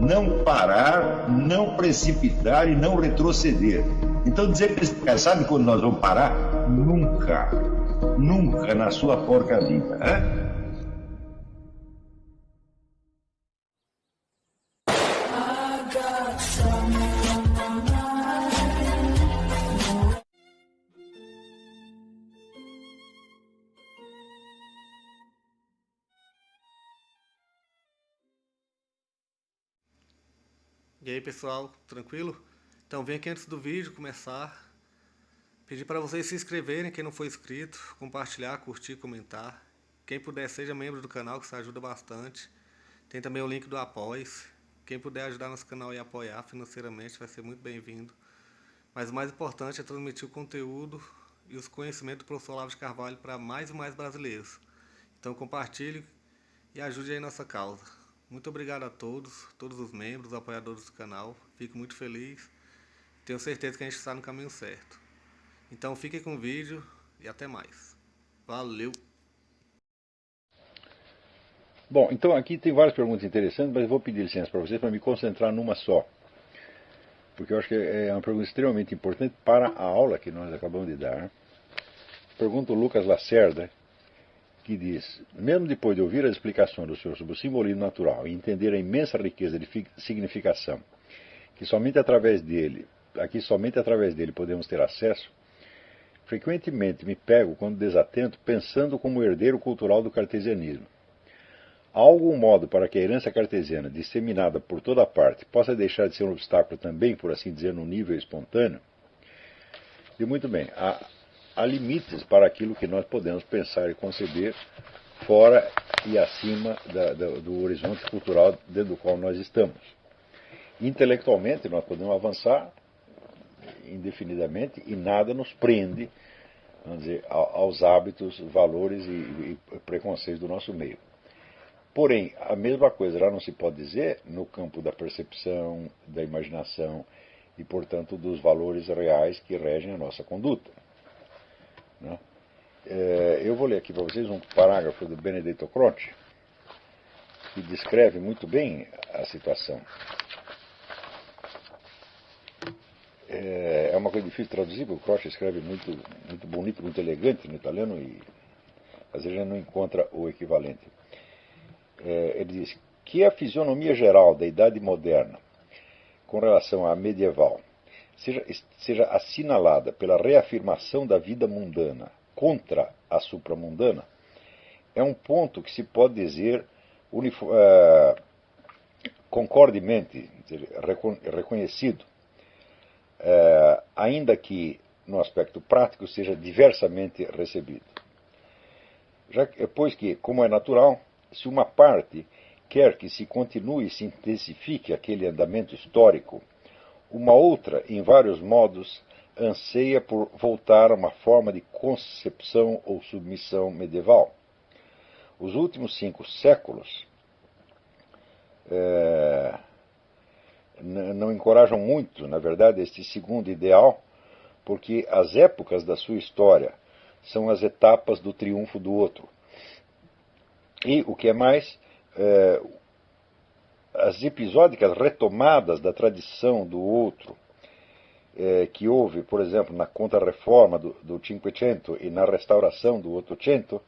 não parar, não precipitar e não retroceder. Então dizer para esse cara, sabe quando nós vamos parar? Nunca. Nunca na sua porca vida. Né? E aí pessoal, tranquilo? Então vem aqui antes do vídeo começar, pedir para vocês se inscreverem, quem não for inscrito, compartilhar, curtir, comentar. Quem puder seja membro do canal, que isso ajuda bastante. Tem também o link do Apoia-se. Quem puder ajudar nosso canal e apoiar financeiramente vai ser muito bem-vindo. Mas o mais importante é transmitir o conteúdo e os conhecimentos do professor Olavo de Carvalho para mais e mais brasileiros. Então compartilhe e ajude aí nossa causa. Muito obrigado a todos os membros, apoiadores do canal. Fico muito feliz. Tenho certeza que a gente está no caminho certo. Então fiquem com o vídeo e até mais. Valeu! Bom, então aqui tem várias perguntas interessantes, mas eu vou pedir licença para vocês para me concentrar numa só. Porque eu acho que é uma pergunta extremamente importante para a aula que nós acabamos de dar. Pergunta o Lucas Lacerda, que diz: mesmo depois de ouvir as explicações do senhor sobre o simbolismo natural e entender a imensa riqueza de significação que somente através dele podemos ter acesso, frequentemente me pego, quando desatento, pensando como herdeiro cultural do cartesianismo. Há algum modo para que a herança cartesiana, disseminada por toda parte, possa deixar de ser um obstáculo também, por assim dizer, no nível espontâneo? E muito bem, há limites para aquilo que nós podemos pensar e conceber fora e acima do horizonte cultural dentro do qual nós estamos. Intelectualmente nós podemos avançar indefinidamente e nada nos prende, vamos dizer, aos hábitos, valores e preconceitos do nosso meio. Porém, a mesma coisa já não se pode dizer no campo da percepção, da imaginação e, portanto, dos valores reais que regem a nossa conduta. Né? Eu vou ler aqui para vocês um parágrafo do Benedetto Croce, que descreve muito bem a situação. É uma coisa difícil de traduzir, porque o Croce escreve muito, muito bonito, muito elegante no italiano e às vezes a gente não encontra o equivalente. Ele diz que a fisionomia geral da Idade Moderna com relação à medieval seja assinalada pela reafirmação da vida mundana contra a supramundana, é um ponto que se pode dizer concordemente reconhecido, ainda que no aspecto prático seja diversamente recebido. Pois que, como é natural, se uma parte quer que se continue e se intensifique aquele andamento histórico, uma outra, em vários modos, anseia por voltar a uma forma de concepção ou submissão medieval. Os últimos 5 séculos não encorajam muito, na verdade, este segundo ideal, porque as épocas da sua história são as etapas do triunfo do outro. E, o que é mais, as episódicas retomadas da tradição do outro, que houve, por exemplo, na Contra-Reforma do Cinquecento e na restauração do Ottocento,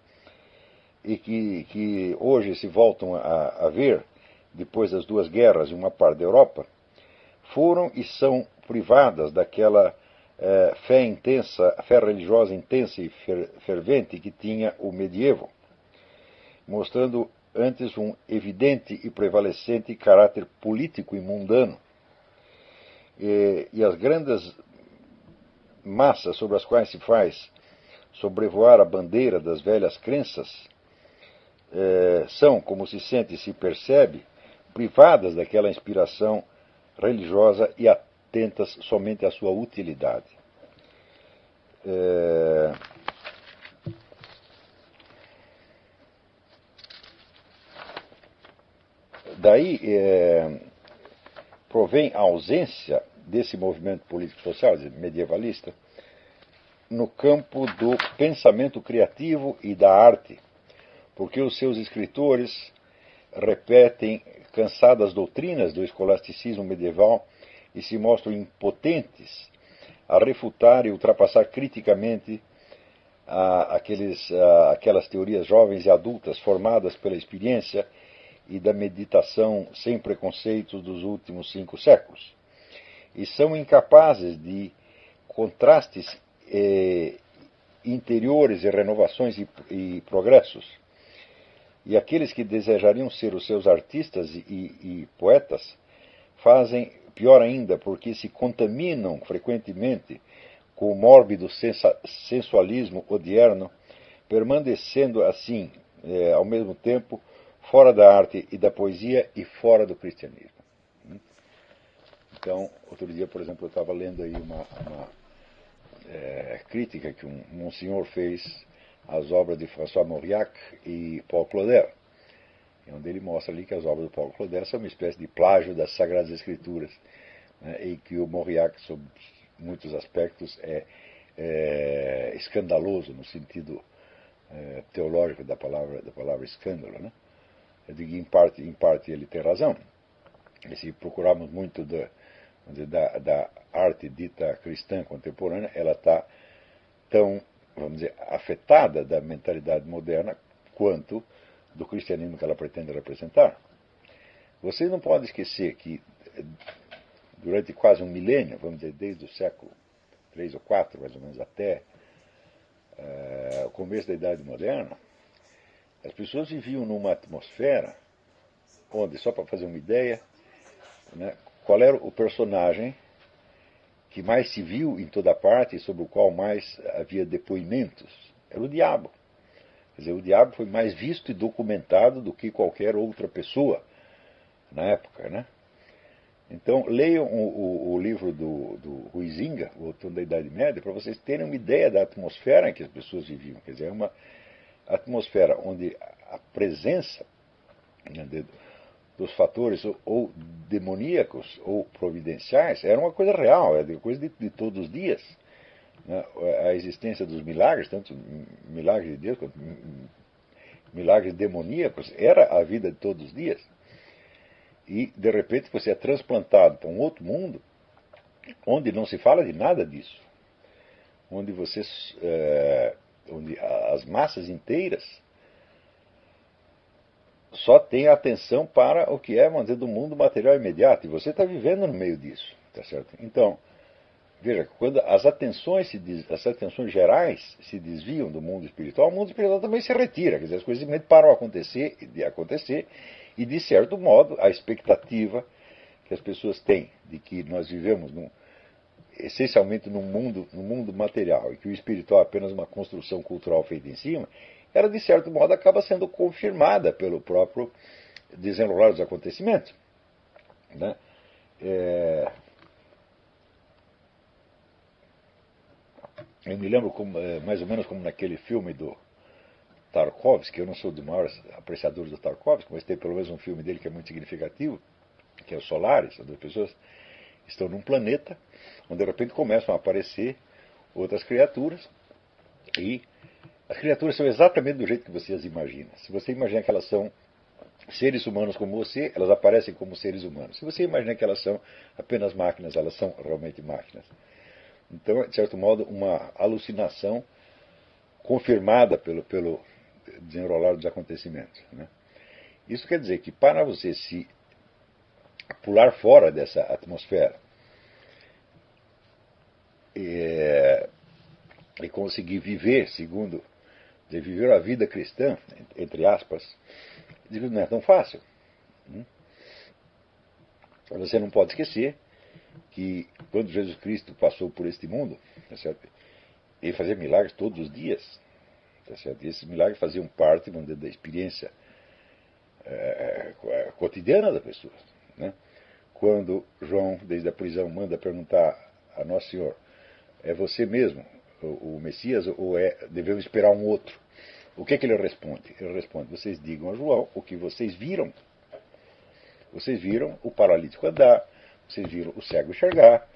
e que hoje se voltam a ver, depois das 2 guerras em uma parte da Europa, foram e são privadas daquela fé religiosa intensa e fervente que tinha o medievo, mostrando antes um evidente e prevalecente caráter político e mundano. E as grandes massas sobre as quais se faz sobrevoar a bandeira das velhas crenças são, como se sente e se percebe, privadas daquela inspiração religiosa e atentas somente à sua utilidade. Daí provém a ausência desse movimento político-social, medievalista, no campo do pensamento criativo e da arte, porque os seus escritores repetem cansadas doutrinas do escolasticismo medieval e se mostram impotentes a refutar e ultrapassar criticamente aquelas teorias jovens e adultas formadas pela experiência e da meditação sem preconceitos dos últimos 5 séculos. E são incapazes de contrastes interiores e renovações e progressos. E aqueles que desejariam ser os seus artistas e poetas fazem pior ainda, porque se contaminam frequentemente com o mórbido sensualismo odierno, permanecendo assim, ao mesmo tempo, fora da arte e da poesia e fora do cristianismo. Então, outro dia, por exemplo, eu estava lendo aí uma crítica que um senhor fez às obras de François Mauriac e Paul Claudel, onde ele mostra ali que as obras do Paul Claudel são uma espécie de plágio das Sagradas Escrituras, né, e que o Mauriac, sob muitos aspectos, é escandaloso no sentido teológico da palavra escândalo, né? Eu digo, em parte ele tem razão. E se procurarmos muito da arte dita cristã contemporânea, ela está tão, vamos dizer, afetada da mentalidade moderna quanto do cristianismo que ela pretende representar. Vocês não podem esquecer que durante quase um milênio, vamos dizer, desde o século 3 ou 4, mais ou menos, até o começo da Idade Moderna, as pessoas viviam numa atmosfera onde, só para fazer uma ideia, né, qual era o personagem que mais se viu em toda parte e sobre o qual mais havia depoimentos? Era o diabo. Quer dizer, o diabo foi mais visto e documentado do que qualquer outra pessoa na época, né? Então, leiam o livro do Huizinga, O Outono da Idade Média, para vocês terem uma ideia da atmosfera em que as pessoas viviam. Quer dizer, é uma atmosfera onde a presença, né, dos fatores ou demoníacos ou providenciais era uma coisa real, era coisa de todos os dias. Né? A existência dos milagres, tanto milagres de Deus quanto milagres demoníacos, era a vida de todos os dias. E, de repente, você é transplantado para um outro mundo onde não se fala de nada disso. Onde onde as massas inteiras só têm atenção para o que é, vamos dizer, do mundo material imediato. E você está vivendo no meio disso. Tá certo? Então, veja, quando as atenções gerais se desviam do mundo espiritual, o mundo espiritual também se retira. Quer dizer, as coisas simplesmente param de acontecer. E, de certo modo, a expectativa que as pessoas têm de que nós vivemos essencialmente no mundo material e que o espiritual é apenas uma construção cultural feita em cima, ela, de certo modo, acaba sendo confirmada pelo próprio desenrolar dos acontecimentos. Né? Eu me lembro mais ou menos como naquele filme do Tarkovsky. Eu não sou dos maiores apreciadores do Tarkovsky, mas tem pelo menos um filme dele que é muito significativo, que é o Solaris, onde as pessoas estão num planeta onde de repente começam a aparecer outras criaturas, e as criaturas são exatamente do jeito que você as imagina. Se você imagina que elas são seres humanos como você, elas aparecem como seres humanos. Se você imagina que elas são apenas máquinas, elas são realmente máquinas. Então, é, de certo modo, uma alucinação confirmada pelo desenrolar dos acontecimentos. Né? Isso quer dizer que para você se pular fora dessa atmosfera e conseguir viver viver a vida cristã, entre aspas, não é tão fácil. Você não pode esquecer que quando Jesus Cristo passou por este mundo, tá certo? Ele fazia milagres todos os dias. Tá certo? E esses milagres faziam parte, vamos dizer, da experiência cotidiana da pessoa. Né? Quando João, desde a prisão, manda perguntar a Nosso Senhor: é você mesmo o Messias ou devemos esperar um outro? O que ele responde? Ele responde: vocês digam a João o que vocês viram. Vocês viram o paralítico andar, vocês viram o cego enxergar,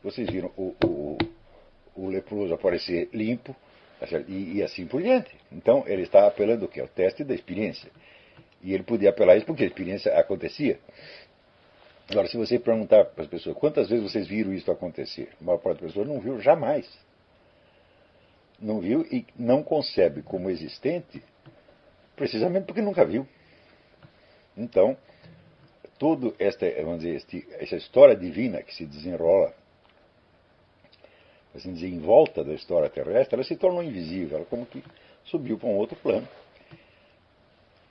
vocês viram o leproso aparecer limpo, e assim por diante. Então ele está apelando o quê? Ao teste da experiência. E ele podia apelar a isso porque a experiência acontecia. Agora, se você perguntar para as pessoas quantas vezes vocês viram isso acontecer, a maior parte das pessoas não viu jamais. Não viu e não concebe como existente, precisamente porque nunca viu. Então, toda vamos dizer, essa história divina que se desenrola, assim dizer, em volta da história terrestre, ela se tornou invisível, ela como que subiu para um outro plano.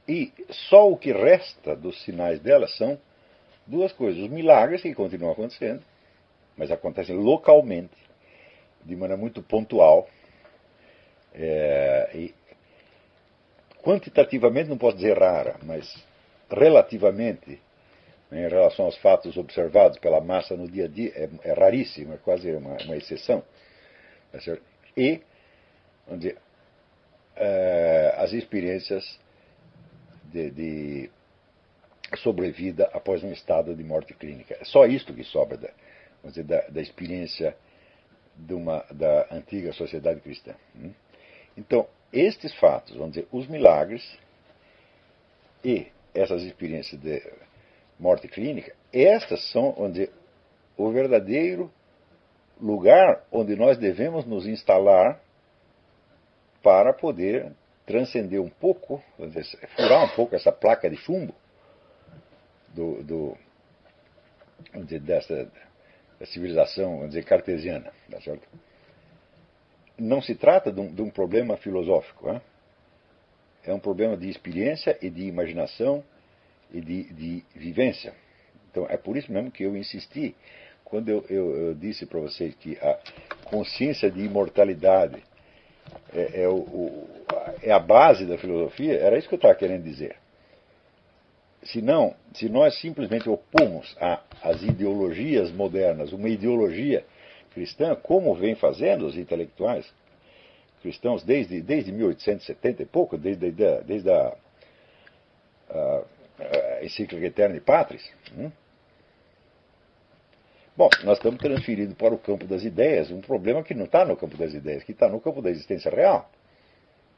E só o que resta dos sinais dela são duas coisas: os milagres que continuam acontecendo, mas acontecem localmente, de maneira muito pontual. E quantitativamente não posso dizer rara, mas relativamente, em relação aos fatos observados pela massa no dia a dia, é raríssimo, é quase uma exceção. E, vamos dizer, as experiências de sobrevida após um estado de morte clínica. É só isto que sobra vamos dizer, da experiência da antiga sociedade cristã. Então, estes fatos, vamos dizer, os milagres e essas experiências de morte clínica, estas são, vamos dizer, o verdadeiro lugar onde nós devemos nos instalar para poder transcender um pouco, vamos dizer, furar um pouco essa placa de chumbo vamos dizer, da civilização, vamos dizer, cartesiana. Tá certo? Não se trata de um problema filosófico. Hein? É um problema de experiência e de imaginação e de vivência. Então, é por isso mesmo que eu insisti, quando eu disse para vocês que a consciência de imortalidade é a base da filosofia, era isso que eu estava querendo dizer. Se nós simplesmente opomos às ideologias modernas uma ideologia cristã, como vem fazendo os intelectuais cristãos desde 1870 e pouco, desde a encíclica Aeterni Patris. Bom, nós estamos transferindo para o campo das ideias um problema que não está no campo das ideias, que está no campo da existência real.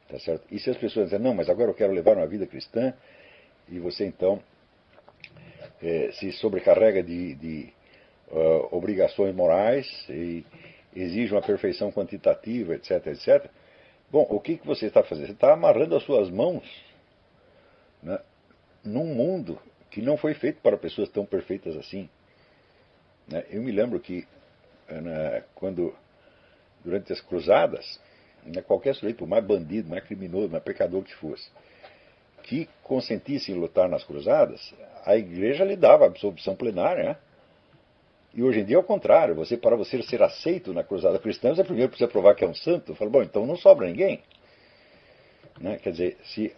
Tá certo? E se as pessoas dizem, não, mas agora eu quero levar uma vida cristã, e você então se sobrecarrega de obrigações morais e exige uma perfeição quantitativa, etc, etc. Bom, o que você está fazendo? Você está amarrando as suas mãos, né, num mundo que não foi feito para pessoas tão perfeitas assim. Né? Eu me lembro que quando, durante as cruzadas, qualquer sujeito, mais bandido, mais criminoso, mais pecador que fosse, que consentisse em lutar nas cruzadas, a igreja lhe dava absolvição plenária. Né? E hoje em dia é o contrário. Para você ser aceito na cruzada cristã, você primeiro precisa provar que é um santo. Fala, bom, então não sobra ninguém. Né? Quer dizer, se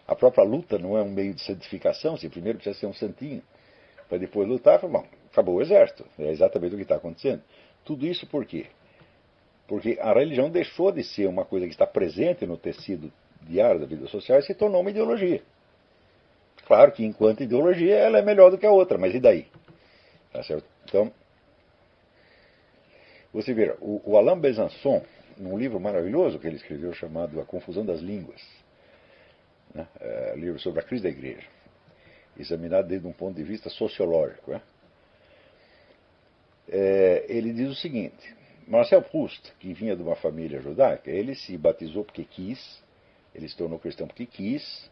a própria luta não é um meio de santificação, se primeiro precisa ser um santinho, para depois lutar, fala, bom, acabou o exército. É exatamente o que está acontecendo. Tudo isso por quê? Porque a religião deixou de ser uma coisa que está presente no tecido diário da vida social e se tornou uma ideologia. Claro que enquanto ideologia ela é melhor do que a outra, mas e daí? Tá certo? Então, você vê, o Alain Besançon, num livro maravilhoso que ele escreveu chamado A Confusão das Línguas, né, livro sobre a crise da igreja, examinado desde um ponto de vista sociológico, né, ele diz o seguinte: Marcel Proust, que vinha de uma família judaica, ele se batizou porque quis, ele se tornou cristão porque quis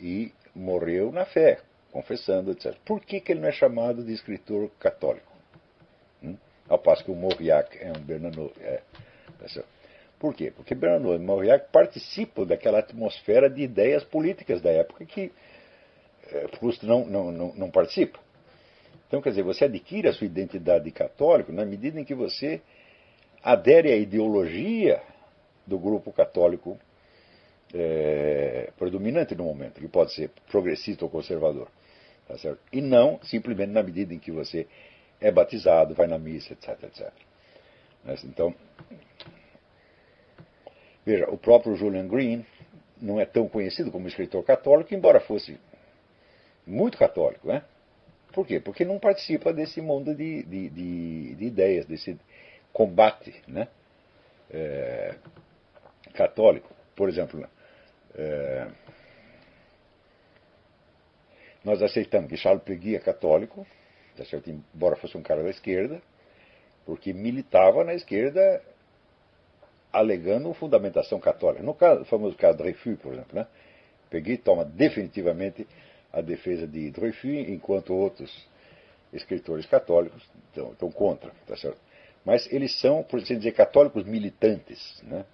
e morreu na fé, confessando, etc. Por que ele não é chamado de escritor católico? Ao passo que o Mauriac é um Bernanos. Por quê? Porque Bernanos e Mauriac participam daquela atmosfera de ideias políticas da época que Proust não participa. Então, quer dizer, você adquire a sua identidade de católico na medida em que você adere à ideologia do grupo católico predominante no momento, que pode ser progressista ou conservador. Tá certo? E não simplesmente na medida em que você é batizado, vai na missa, etc, etc. Então, veja, o próprio Julian Green não é tão conhecido como escritor católico, embora fosse muito católico. Né? Por quê? Porque não participa desse mundo de ideias, desse combate, né, católico. Por exemplo, nós aceitamos que Charles Péguy é católico, tá certo? Embora fosse um cara da esquerda, porque militava na esquerda alegando fundamentação católica. No famoso caso de Dreyfus, por exemplo, né? Péguy toma definitivamente a defesa de Dreyfus, enquanto outros escritores católicos estão contra, tá certo? Mas eles são, por assim dizer, católicos militantes, né?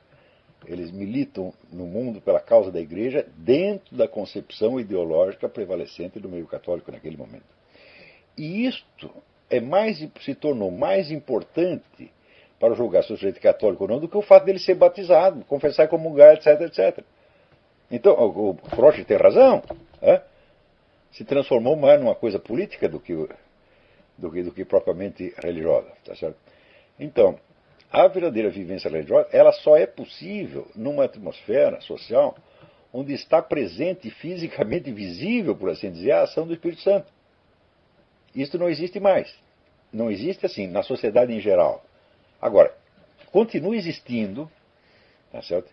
Eles militam no mundo pela causa da igreja dentro da concepção ideológica prevalecente do meio católico naquele momento. E isto se tornou mais importante para julgar se o sujeito católico ou não do que o fato dele ser batizado, confessar, comungar, etc, etc. Então, o Freud tem razão, né? Se transformou mais numa coisa política do que propriamente religiosa, tá certo? Então, a verdadeira vivência religiosa, ela só é possível numa atmosfera social onde está presente fisicamente visível, por assim dizer, a ação do Espírito Santo. Isto não existe mais. Não existe assim na sociedade em geral. Agora, continua existindo, tá certo?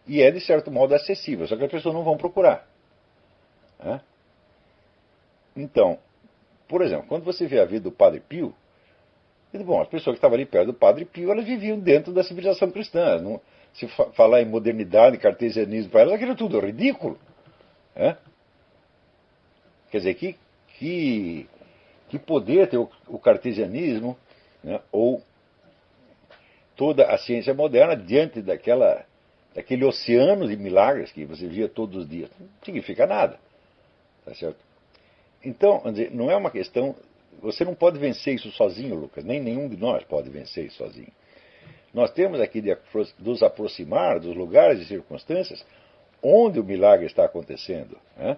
E é de certo modo acessível, só que as pessoas não vão procurar, né? Então, por exemplo, quando você vê a vida do Padre Pio, bom, as pessoas que estavam ali perto do Padre Pio, elas viviam dentro da civilização cristã. Não, se falar em modernidade, cartesianismo para elas, aquilo tudo é ridículo, né? Quer dizer, que poder tem o cartesianismo, né, ou toda a ciência moderna diante daquele oceano de milagres que você via todos os dias? Não significa nada, tá certo? Então, vamos dizer, não é uma questão. Você não pode vencer isso sozinho, Lucas. Nem nenhum de nós pode vencer isso sozinho. Nós temos aqui de nos aproximar dos lugares e circunstâncias onde o milagre está acontecendo, né?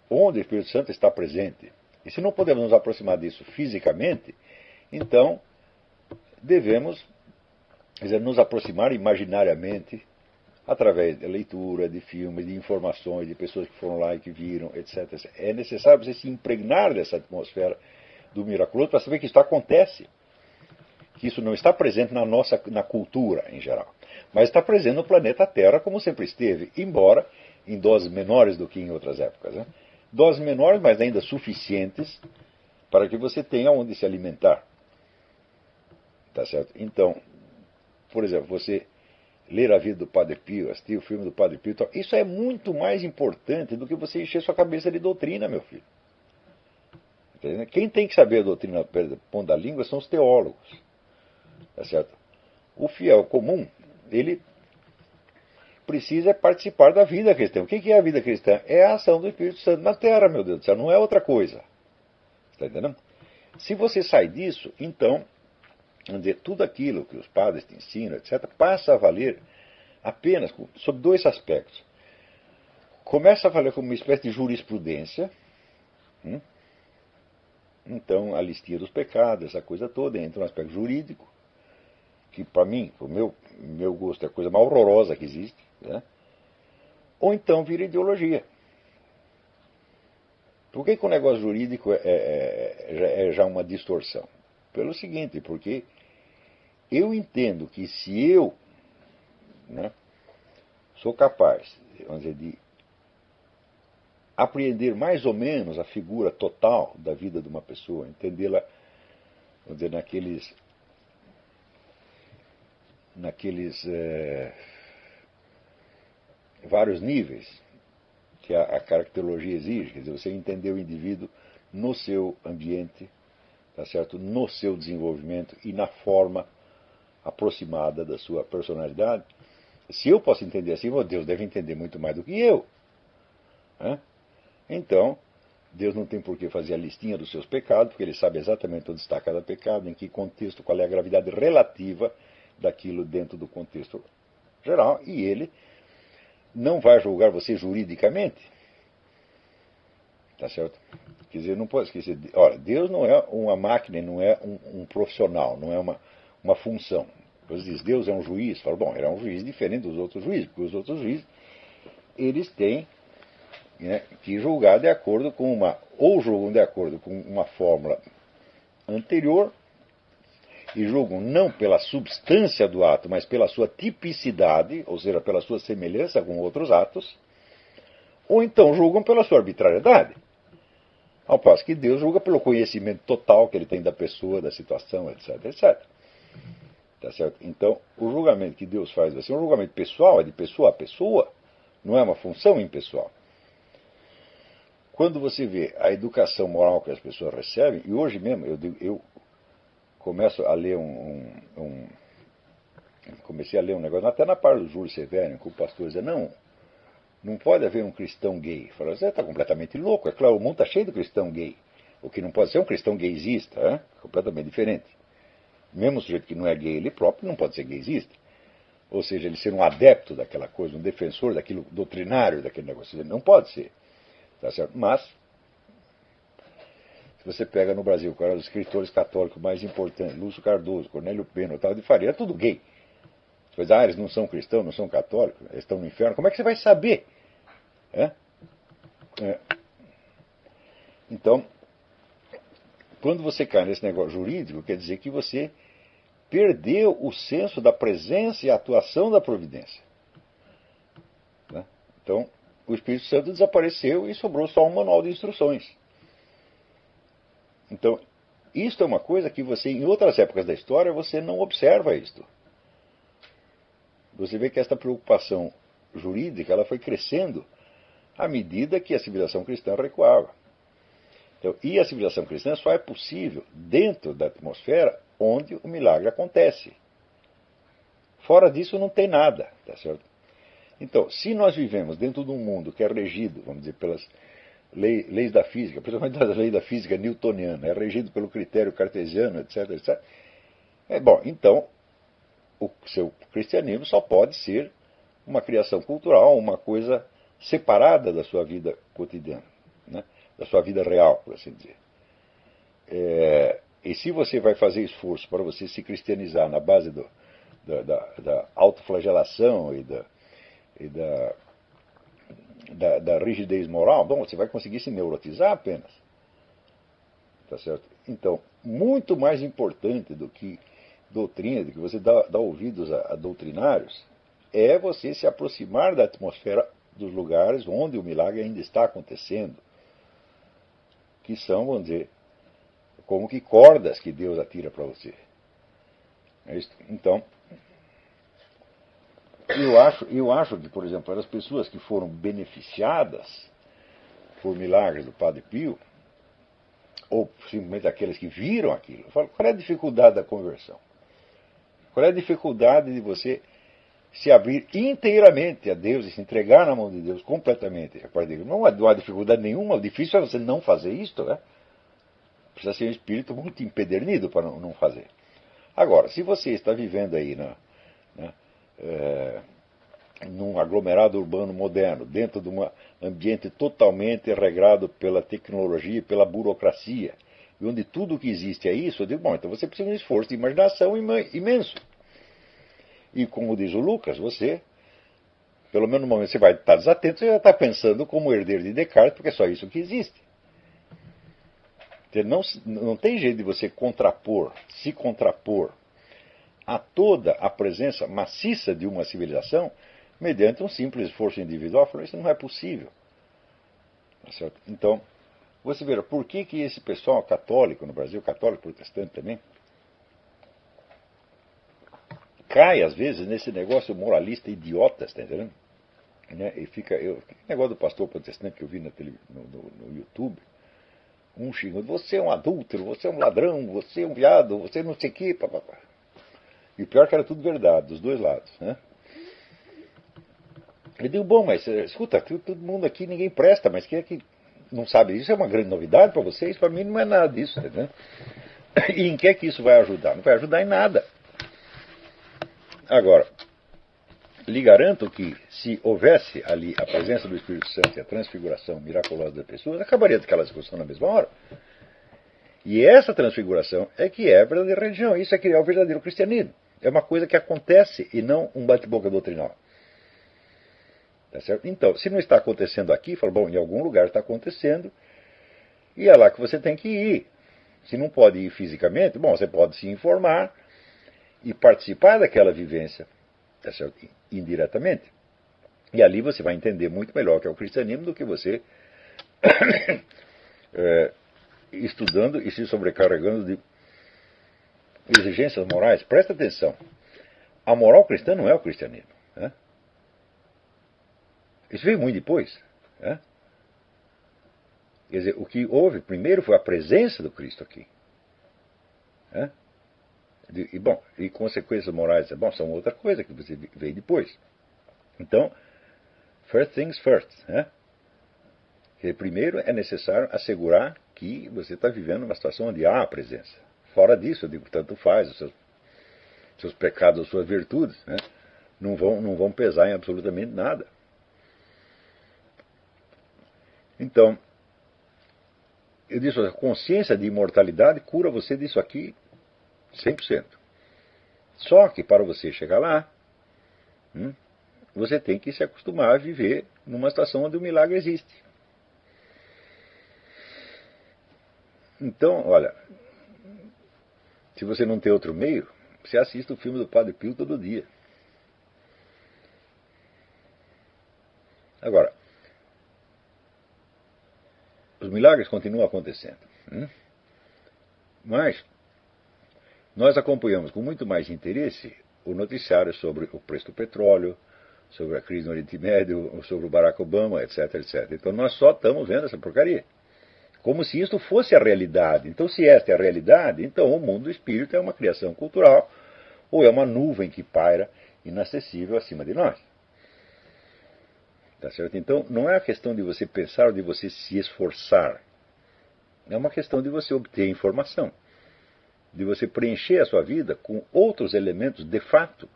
Onde o Espírito Santo está presente. E se não podemos nos aproximar disso fisicamente, então devemos, quer dizer, nos aproximar imaginariamente através da leitura, de filmes, de informações, de pessoas que foram lá e que viram, etc. É necessário você se impregnar dessa atmosfera do miraculoso para saber que isso acontece. Que isso não está presente na cultura em geral, mas está presente no planeta Terra como sempre esteve, embora em doses menores do que em outras épocas, né? Doses menores, mas ainda suficientes para que você tenha onde se alimentar. Tá certo? Então, por exemplo, você ler a vida do Padre Pio, assistir o filme do Padre Pio, isso é muito mais importante do que você encher sua cabeça de doutrina, meu filho. Quem tem que saber a doutrina ponta da língua são os teólogos. Tá certo? O fiel comum, ele precisa participar da vida cristã. O que é a vida cristã? É a ação do Espírito Santo na Terra, meu Deus do céu, não é outra coisa. Está entendendo? Se você sai disso, então, vamos dizer, tudo aquilo que os padres te ensinam, etc., passa a valer apenas sob dois aspectos. Começa a valer como uma espécie de jurisprudência. Então, a listinha dos pecados, essa coisa toda, entra um aspecto jurídico, que para mim, o meu gosto, é a coisa mais horrorosa que existe, né? Ou então vira ideologia. Por que o negócio jurídico é já uma distorção? Pelo seguinte, porque eu entendo que se eu, né, sou capaz, vamos dizer, de apreender mais ou menos a figura total da vida de uma pessoa, entendê-la, vamos dizer, naqueles vários níveis que a caracterologia exige, quer dizer, você entender o indivíduo no seu ambiente, tá certo? No seu desenvolvimento e na forma aproximada da sua personalidade. Se eu posso entender assim, Deus deve entender muito mais do que eu, né? Então, Deus não tem por que fazer a listinha dos seus pecados, porque Ele sabe exatamente onde está cada pecado, em que contexto, qual é a gravidade relativa daquilo dentro do contexto geral, e Ele não vai julgar você juridicamente. Tá certo? Quer dizer, não pode esquecer. Olha, Deus não é uma máquina, não é um profissional, não é uma função. Você diz, Deus é um juiz. Fala, bom, ele é um juiz diferente dos outros juízes, porque os outros juízes, eles têm, né, que julgar de acordo com ou julgam de acordo com uma fórmula anterior, e julgam não pela substância do ato, mas pela sua tipicidade, ou seja, pela sua semelhança com outros atos, ou então julgam pela sua arbitrariedade. Ao passo que Deus julga pelo conhecimento total que ele tem da pessoa, da situação, etc, etc. Tá certo? Então, o julgamento que Deus faz vai ser um julgamento pessoal, é de pessoa a pessoa, não é uma função impessoal. Quando você vê a educação moral que as pessoas recebem, e hoje mesmo eu começo a ler comecei a ler um negócio, até na parte do Júlio Severo, que o pastor dizia, não pode haver um cristão gay. Fala, você está completamente louco. É claro, o mundo está cheio de cristão gay. O que não pode ser um cristão gaysista, completamente diferente. Mesmo o sujeito que não é gay ele próprio não pode ser gaysista. Ou seja, ele ser um adepto daquela coisa, um defensor daquilo doutrinário daquele negócio. Ele não pode ser. Tá certo? Mas, se você pega no Brasil, qual era os escritores católicos mais importantes, Lúcio Cardoso, Cornélio Pena, Otávio de Faria, é tudo gay. Você vai dizer, eles não são cristãos, não são católicos, eles estão no inferno. Como é que você vai saber? Então, quando você cai nesse negócio jurídico, quer dizer que você perdeu o senso da presença e atuação da providência. Então, o Espírito Santo desapareceu e sobrou só um manual de instruções. Então, isto é uma coisa que você, em outras épocas da história, você não observa isto. Você vê que esta preocupação jurídica ela foi crescendo à medida que a civilização cristã recuava. Então, e a civilização cristã só é possível dentro da atmosfera onde o milagre acontece. Fora disso não tem nada, tá certo? Então, se nós vivemos dentro de um mundo que é regido, vamos dizer, pelas leis da física, principalmente da lei da física newtoniana, é regido pelo critério cartesiano, etc, etc. Bom, então, o seu cristianismo só pode ser uma criação cultural, uma coisa separada da sua vida cotidiana, da sua vida real, por assim dizer. E se você vai fazer esforço para você se cristianizar na base da autoflagelação e da rigidez moral, bom, você vai conseguir se neurotizar apenas. Tá certo? Então, muito mais importante do que doutrina, do que você dá ouvidos a doutrinários, é você se aproximar da atmosfera dos lugares onde o milagre ainda está acontecendo, que são, vamos dizer, como que cordas que Deus atira para você. Então, eu acho que, por exemplo, as pessoas que foram beneficiadas por milagres do Padre Pio, ou simplesmente aqueles que viram aquilo, eu falo, qual é a dificuldade da conversão? Qual é a dificuldade de você se abrir inteiramente a Deus e se entregar na mão de Deus completamente? Não há dificuldade nenhuma, o difícil é você não fazer isto, Precisa ser um espírito muito empedernido para não fazer. Agora, se você está vivendo aí num aglomerado urbano moderno, dentro de um ambiente totalmente regrado pela tecnologia e pela burocracia, e onde tudo o que existe é isso, eu digo, bom, então você precisa de um esforço de imaginação imenso. E como diz o Lucas, você, pelo menos no momento que você vai estar desatento, você já está pensando como herdeiro de Descartes, porque é só isso que existe. Não tem jeito de você se contrapor a toda a presença maciça de uma civilização mediante um simples esforço individual. Isso não é possível. Tá certo? Então, você vê, por que esse pessoal católico no Brasil, católico protestante também, cai às vezes nesse negócio moralista idiota, está entendendo? E fica, negócio do pastor protestante que eu vi no YouTube, xingando, você é um adúltero, você é um ladrão, você é um viado, você não sei o quê, papapá. E o pior é que era tudo verdade, dos dois lados. Eu digo, bom, mas escuta, todo mundo aqui, ninguém presta, mas quem é que não sabe isso? É uma grande novidade para vocês? Para mim não é nada disso. E em que é que isso vai ajudar? Não vai ajudar em nada. Agora, lhe garanto que se houvesse ali a presença do Espírito Santo e a transfiguração miraculosa das pessoas, acabaria daquela discussão na mesma hora. E essa transfiguração é que é a verdadeira religião, isso é que é o verdadeiro cristianismo. É uma coisa que acontece e não um bate-boca doutrinal. Tá certo? Então, se não está acontecendo aqui, fala, bom, em algum lugar está acontecendo, e é lá que você tem que ir. Se não pode ir fisicamente, bom, você pode se informar e participar daquela vivência, tá certo? Indiretamente. E ali você vai entender muito melhor o que é o cristianismo do que você estudando e se sobrecarregando de exigências morais. Presta atenção. A moral cristã não é o cristianismo. Né? Isso veio muito depois. Né? Quer dizer, o que houve primeiro foi a presença do Cristo aqui. Né? E consequências morais são outra coisa que você veio depois. Então, first things first. Né? Primeiro é necessário assegurar que você está vivendo uma situação onde há a presença. Fora disso, eu digo, tanto faz, os seus pecados, as suas virtudes, né? não vão pesar em absolutamente nada. Então, eu disse, a consciência de imortalidade cura você disso aqui 100%. Só que para você chegar lá, você tem que se acostumar a viver numa situação onde o milagre existe. Então, olha, se você não tem outro meio, você assiste o filme do Padre Pio todo dia. Agora, os milagres continuam acontecendo. Mas nós acompanhamos com muito mais interesse o noticiário sobre o preço do petróleo, sobre a crise no Oriente Médio, sobre o Barack Obama, etc, etc. Então nós só estamos vendo essa porcaria. Como se isto fosse a realidade. Então, se esta é a realidade, então o mundo do espírito é uma criação cultural ou é uma nuvem que paira inacessível acima de nós. Tá certo? Então, não é a questão de você pensar ou de você se esforçar. É uma questão de você obter informação. De você preencher a sua vida com outros elementos de fato,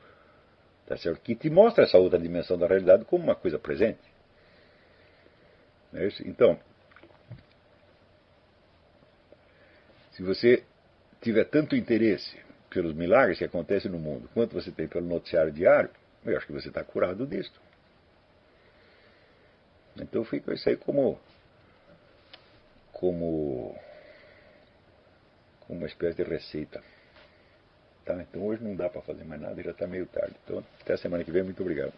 tá certo? Que te mostra essa outra dimensão da realidade como uma coisa presente. É isso? Então, se você tiver tanto interesse pelos milagres que acontecem no mundo, quanto você tem pelo noticiário diário, eu acho que você está curado disto. Então fica isso aí como uma espécie de receita. Tá? Então hoje não dá para fazer mais nada, já está meio tarde. Então até a semana que vem, muito obrigado.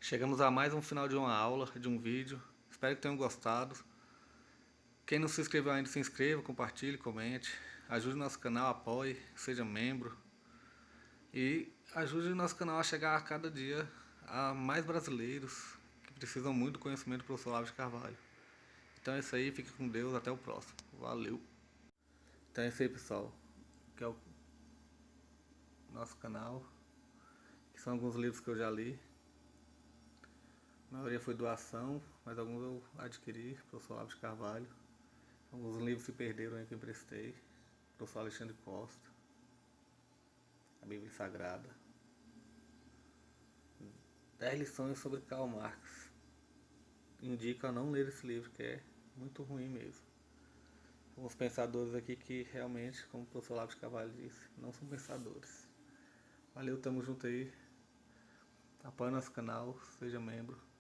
Chegamos a mais um final de uma aula, de um vídeo. Espero que tenham gostado. Quem não se inscreveu ainda, se inscreva, compartilhe, comente. Ajude o nosso canal, apoie, seja membro. E ajude o nosso canal a chegar a cada dia a mais brasileiros que precisam muito do conhecimento do professor Olavo de Carvalho. Então é isso aí, fique com Deus, até o próximo. Valeu! Então é isso aí, pessoal. Que é o nosso canal. Que são alguns livros que eu já li. A maioria foi doação, mas alguns eu adquiri, professor Olavo de Carvalho. Alguns livros se perderam aí que eu emprestei. Professor Alexandre Costa. A Bíblia Sagrada. 10 lições sobre Karl Marx. Indico a não ler esse livro, que é muito ruim mesmo. Alguns pensadores aqui que realmente, como o professor Olavo de Carvalho disse, não são pensadores. Valeu, tamo junto aí. Apoie nosso canal, seja membro.